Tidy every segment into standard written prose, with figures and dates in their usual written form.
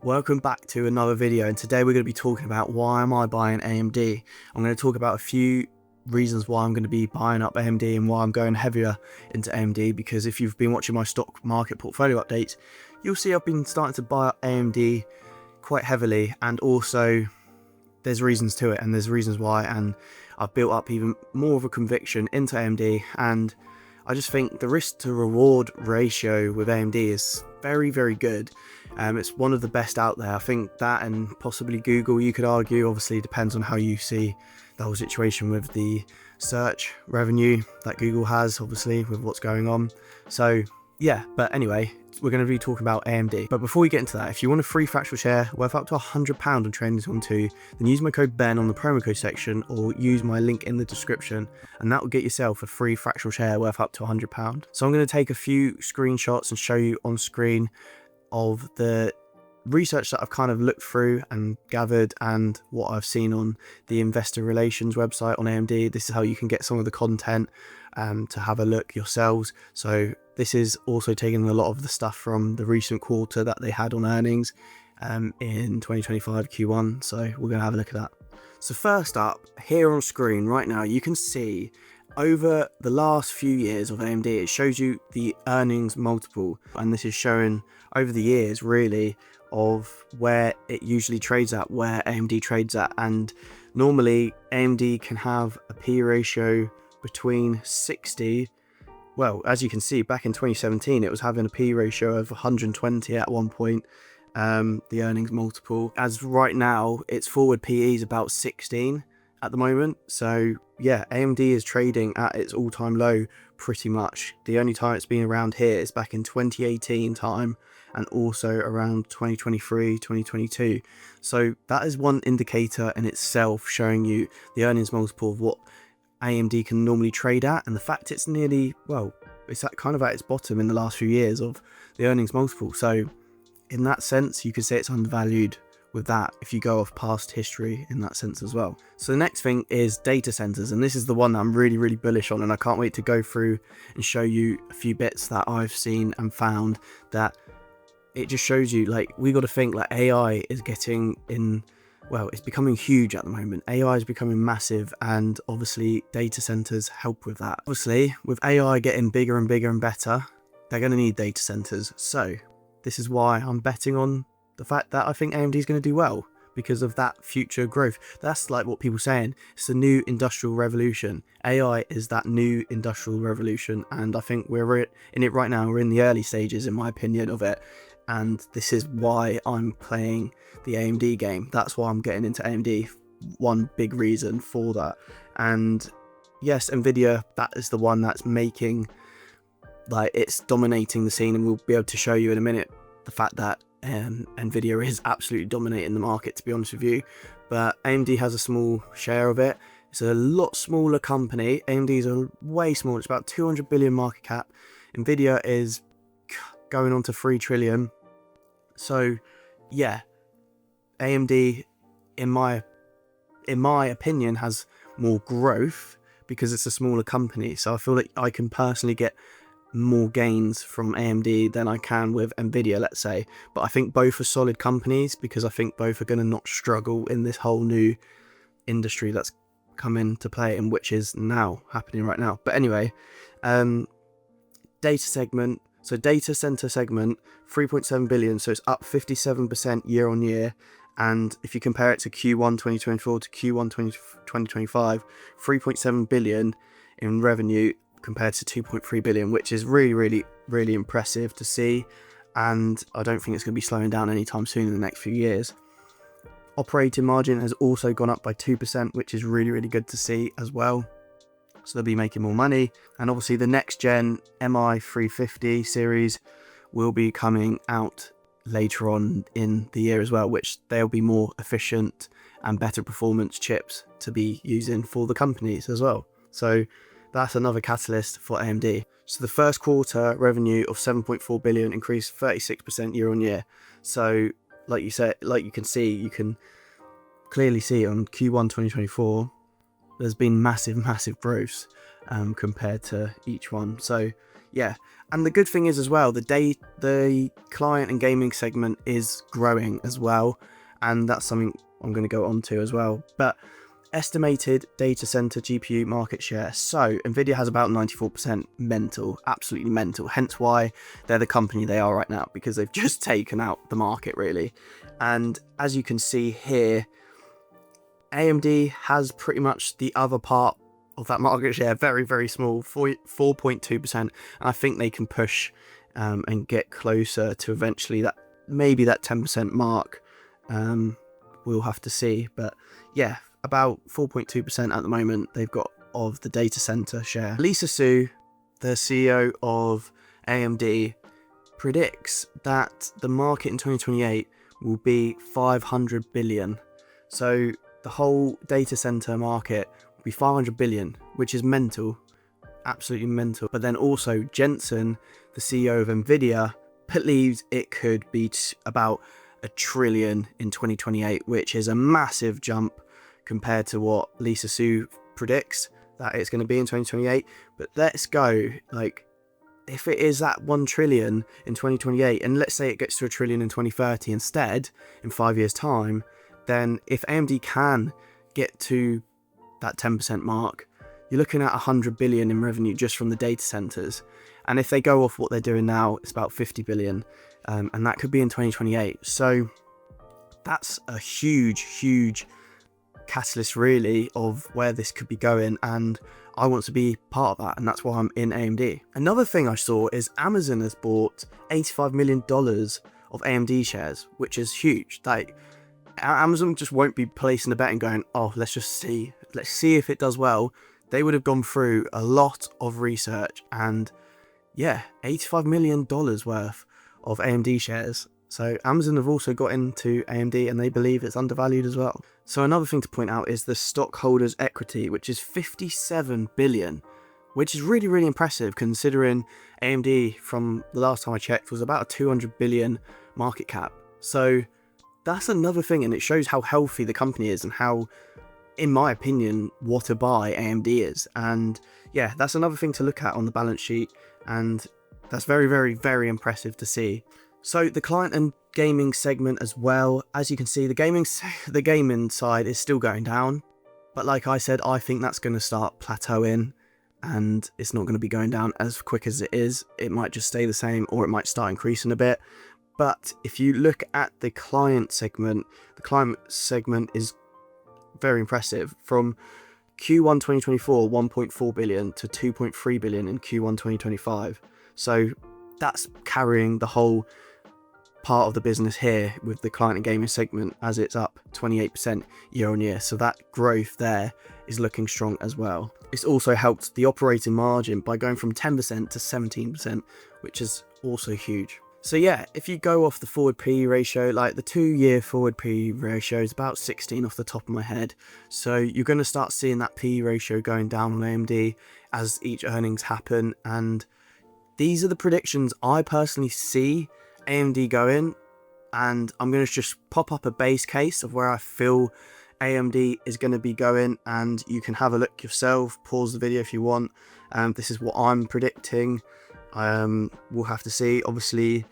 Welcome back to another video, and today we're going to be talking about why am I buying AMD. I'm going to talk about a few reasons why I'm going to be buying up AMD and why I'm going heavier into AMD, because if you've been watching my stock market portfolio updates, you'll see I've been starting to buy up AMD quite heavily, and also there's reasons to it and there's reasons why, and I've built up even more of a conviction into AMD, and I just think the risk to reward ratio with AMD is very, very good. It's one of the best out there. I think that and possibly Google, you could argue. Obviously it depends on how you see the whole situation with the search revenue that Google has, obviously, with what's going on. So yeah, but anyway, we're going to be talking about AMD. But before we get into that, if you want a free fractional share worth up to £100 on Trading2, then use my code BEN on the promo code section, or use my link in the description, and that will get yourself a free fractional share worth up to £100. So I'm going to take a few screenshots and show you on screen of the research that I've kind of looked through and gathered, and what I've seen on the investor relations website on AMD. This is how you can get some of the content to have a look yourselves. So this is also taking a lot of the stuff from the recent quarter that they had on earnings in 2025 Q1. So we're going to have a look at that. So first up, here on screen right now, you can see over the last few years of AMD, it shows you the earnings multiple, and this is showing over the years really of where it usually trades at, where AMD trades at. And normally AMD can have a P ratio between 60, well, as you can see back in 2017 it was having a P ratio of 120 at one point, the earnings multiple. As right now its forward PE is about 16 at the moment. So yeah, AMD is trading at its all-time low pretty much. The only time it's been around here is back in 2018 time, and also around 2023 2022. So that is one indicator in itself, showing you the earnings multiple of what AMD can normally trade at, and the fact it's nearly, well, it's at kind of at its bottom in the last few years of the earnings multiple. So in that sense you could say it's undervalued with that, if you go off past history in that sense as well. So the next thing is data centers, and this is the one that I'm really bullish on, and I can't wait to go through and show you a few bits that I've seen and found that it just shows you, like, we got to think like AI is getting in, well, it's becoming huge at the moment. AI is becoming massive, and obviously data centers help with that. Obviously with AI getting bigger and bigger and better, they're going to need data centers. So this is why I'm betting on the fact that I think AMD is going to do well, because of that future growth. That's like what people are saying, it's the new industrial revolution. AI is that new industrial revolution, and I think we're in it right now. We're in the early stages, in my opinion, of it, and this is why I'm playing the AMD game. That's why I'm getting into AMD, one big reason for that. And yes, Nvidia, that is the one that's making, like, it's dominating the scene, and we'll be able to show you in a minute the fact that Nvidia is absolutely dominating the market, to be honest with you. But AMD has a small share of it. It's a lot smaller company. AMD is a way smaller. It's about 200 billion market cap. Nvidia is going on to 3 trillion. So yeah, AMD in my opinion has more growth because it's a smaller company. So I feel like I can personally get more gains from AMD than I can with Nvidia, let's say. But I think both are solid companies, because I think both are going to not struggle in this whole new industry that's come into play, and which is now happening right now. But anyway, data segment, so data center segment, 3.7 billion, so it's up 57% year on year. And if you compare it to Q1 2024 to Q1 2025, 3.7 billion in revenue compared to 2.3 billion, which is really impressive to see, and I don't think it's going to be slowing down anytime soon in the next few years. Operating margin has also gone up by 2%, which is really good to see as well, so they'll be making more money. And obviously the next gen MI350 series will be coming out later on in the year as well, which they'll be more efficient and better performance chips to be using for the companies as well. So that's another catalyst for AMD. So the first quarter revenue of 7.4 billion increased 36% year on year. So like you said, like you can clearly see on Q1 2024, there's been massive growth compared to each one. So yeah. And the good thing is as well, the client and gaming segment is growing as well, and that's something I'm going to go on to as well. But estimated data center GPU market share. So Nvidia has about 94%. Mental, absolutely mental. Hence why they're the company they are right now, because they've just taken out the market really. And as you can see here, AMD has pretty much the other part of that market share, very, very small, 4.2%. And I think they can push and get closer to eventually that, maybe that 10% mark. We'll have to see. But yeah, about 4.2% at the moment they've got of the data center share. Lisa Su, the CEO of AMD, predicts that the market in 2028 will be 500 billion. So the whole data center market will be 500 billion, which is mental, absolutely mental. But then also Jensen, the CEO of Nvidia, believes it could be about $1 trillion in 2028, which is a massive jump compared to what Lisa Su predicts that it's going to be in 2028. But let's go, like, if it is that 1 trillion in 2028, and let's say it gets to $1 trillion in 2030 instead, in 5 years time, then if AMD can get to that 10% mark, you're looking at 100 billion in revenue just from the data centers. And if they go off what they're doing now, it's about 50 billion. And that could be in 2028. So that's a huge catalyst really of where this could be going, and I want to be part of that, and that's why I'm in AMD. Another thing I saw is Amazon has bought $85 million of AMD shares, which is huge. Like, Amazon just won't be placing a bet and going, oh, let's see if it does well. They would have gone through a lot of research, and yeah, $85 million worth of AMD shares. So Amazon have also got into AMD, and they believe it's undervalued as well. So another thing to point out is the stockholders' equity, which is 57 billion, which is really impressive considering AMD, from the last time I checked, was about a 200 billion market cap. So that's another thing, and it shows how healthy the company is and how, in my opinion, what a buy AMD is. And yeah, that's another thing to look at on the balance sheet, and that's very impressive to see. So the client and gaming segment as well, as you can see, the gaming side is still going down, but like I said, I think that's going to start plateauing, and it's not going to be going down as quick as it is. It might just stay the same, or it might start increasing a bit. But if you look at the client segment is very impressive. From Q1 2024, 1.4 billion to 2.3 billion in Q1 2025. So that's carrying the whole part of the business here with the client and gaming segment, as it's up 28% year on year. So that growth there is looking strong as well. It's also helped the operating margin by going from 10% to 17%, which is also huge. So yeah, if you go off the forward PE ratio, like the 2-year forward PE ratio is about 16 off the top of my head. So you're going to start seeing that PE ratio going down on AMD as each earnings happen. And these are the predictions I personally see AMD going, and I'm going to just pop up a base case of where I feel AMD is going to be going, and you can have a look yourself, pause the video if you want. This is what I'm predicting. We'll have to see. Obviously,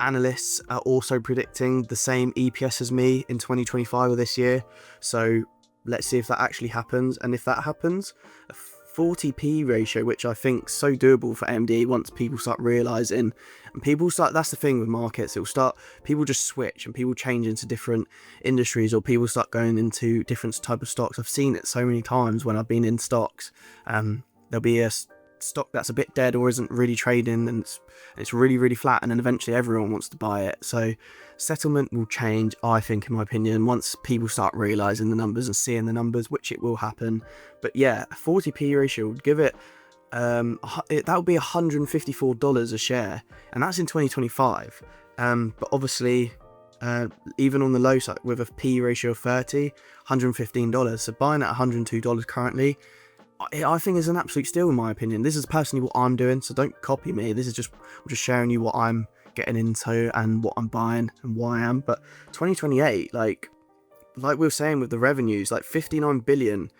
analysts are also predicting the same EPS as me in 2025 or this year, so let's see if that actually happens. And if that happens, a 40p ratio, which I think so doable for AMD once people start realizing, and people start, that's the thing with markets, people just switch and people change into different industries, or people start going into different type of stocks. I've seen it so many times when I've been in stocks. There'll be a stock that's a bit dead or isn't really trading, and it's really flat, and then eventually everyone wants to buy it. So settlement will change, I think, in my opinion, once people start realizing the numbers and seeing the numbers, which it will happen. But yeah, a 40p ratio would give it that would be $154 a share, and that's in 2025. But obviously, even on the low side with a P ratio of 30, $115, so buying at $102 currently, I think is an absolute steal in my opinion. This is personally what I'm doing, so don't copy me. This is just, I'm just sharing you what I'm getting into and what I'm buying and why I am. But 2028, like we were saying with the revenues, like 59 billion,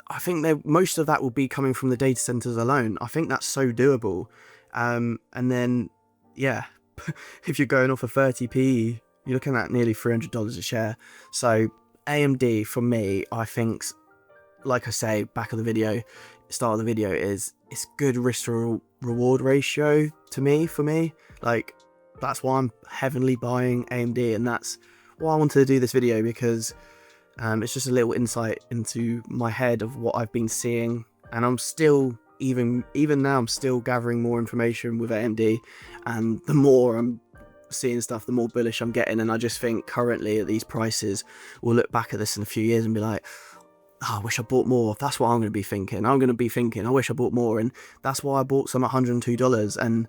I think most of that will be coming from the data centers alone. I think that's so doable. And then, yeah, if you're going off a 30p, you're looking at nearly $300 a share. So AMD for me, I think, like I say, start of the video, it's good risk to reward ratio to me, for me. Like, that's why I'm heavily buying AMD, and that's why I wanted to do this video, because it's just a little insight into my head of what I've been seeing, and I'm still, even now, I'm still gathering more information with AMD, and the more I'm seeing stuff, the more bullish I'm getting. And I just think currently at these prices, we'll look back at this in a few years and be like, oh, I wish I bought more. That's what I'm going to be thinking. I'm going to be thinking, I wish I bought more. And that's why I bought some at $102, and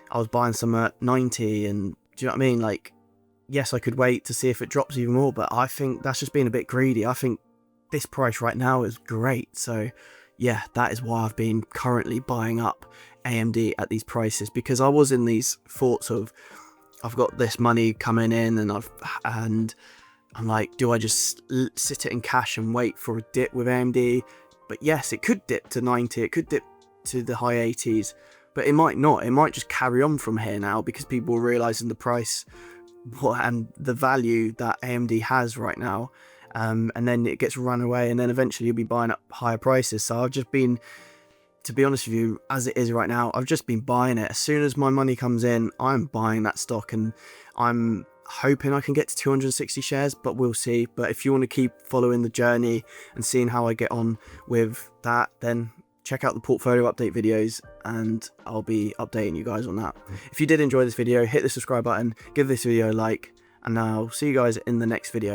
I was buying some at 90. And do you know what I mean? Like, yes, I could wait to see if it drops even more, but I think that's just being a bit greedy. I think this price right now is great. So yeah, that is why I've been currently buying up AMD at these prices, because I was in these thoughts of, I've got this money coming in, and I'm like, do I just sit it in cash and wait for a dip with AMD? But yes, it could dip to 90, it could dip to the high 80s, but it might not. It might just carry on from here now, because people are realizing the price and the value that AMD has right now, and then it gets run away, and then eventually you'll be buying up higher prices. So I've just been, to be honest with you, as it is right now, I've just been buying it. As soon as my money comes in, I'm buying that stock, and I'm hoping I can get to 260 shares, but we'll see. But if you want to keep following the journey and seeing how I get on with that, then check out the portfolio update videos, and I'll be updating you guys on that. If you did enjoy this video, hit the subscribe button, give this video a like, and I'll see you guys in the next video.